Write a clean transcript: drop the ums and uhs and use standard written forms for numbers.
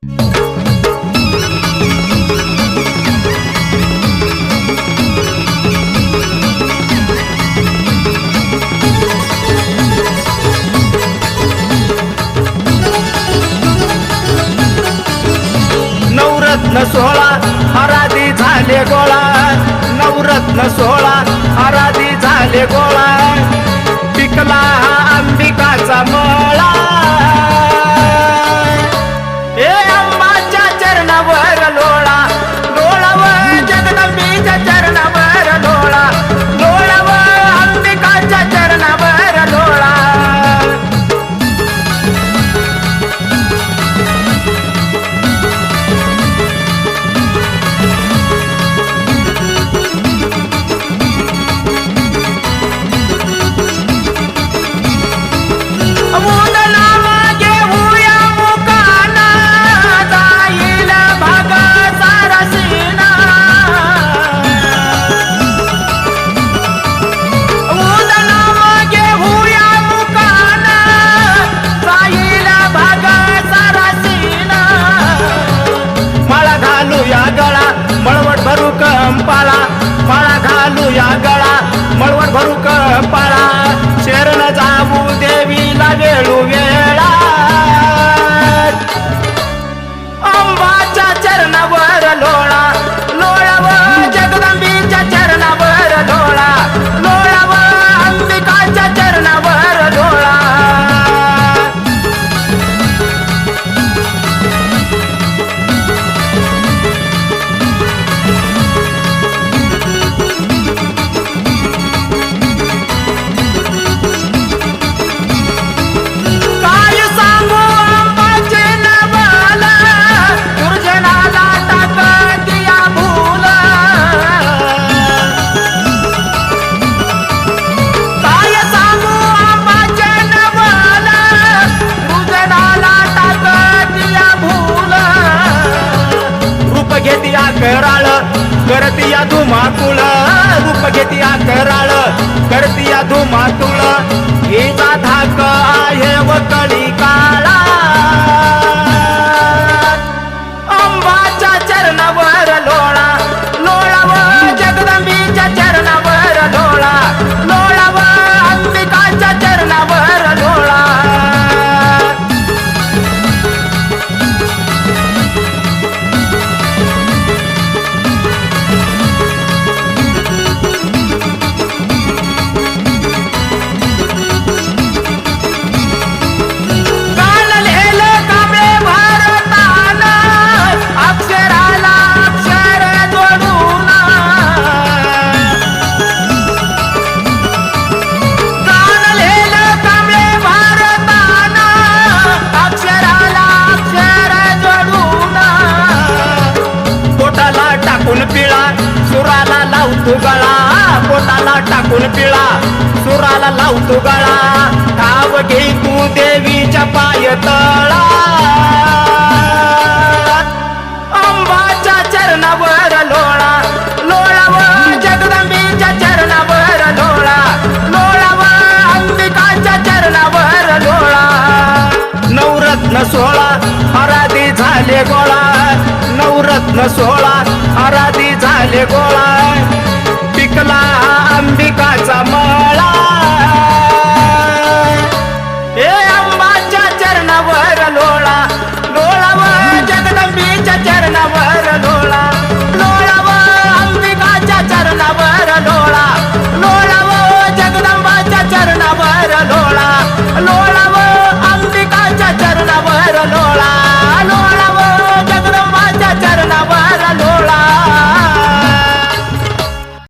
नवरत्न 16 आराधी झाले गोळा, नवरत्न 16 आराधी झाले गोळा, पिकला हा अंबिकाचा मळा. हे अंबाच्या चरणावर लोळा, लोळाव जगदंबीच्या चरणावर लोळा, लोळाव अंबिकाच्या चरणावर लोळा. मळवट भरू कंपाळा, माळा घालू या गळा, मळवट भरू कंपाळा, शरण जाऊ देवीला वेळू वेळा. अंबाच्या चरणावर लोळा, लोळाव जगदंबीच्या चरणावर लोळा, लोळाव अंबिकाच्या चरणावर लोळा. कराळ करतिया धुमाकूळ, रूप घेतिया कराळ करतिया धुमाकूळ, हिचा धाक आहे व कळी काळा. अंबाच्या चरणावर लोळा, लोळाव जगदंबीच्या चरणावर लोळा, लोळाव अंबिकाच्या चरणावर लोळा. सुराला लावतो गळा, पोटाला टाकून पिळा, सुराला लावतो गळा, ठाव घे तू देवीच्या पाय तळा. अंबाच्या चरणावर लोळा, लोळाव जगदंबीच्या चरणावर लोळा, लोळाव अंबिकाच्या चरणावर लोळा. नवरत्न 16 आराधी झाले गोळा, नवरत्न 16 आराधी झाले गोळा, पिकला अंबिकाचा मळा. हे अंबाच्या चरणावर लोळा, लोळाव जगदंबीच्या चरणावर लोळा, लोळाव अंबिकाच्या चरणावर लोळा, लोळाव जगदंबाच्या चरणावर लोळा.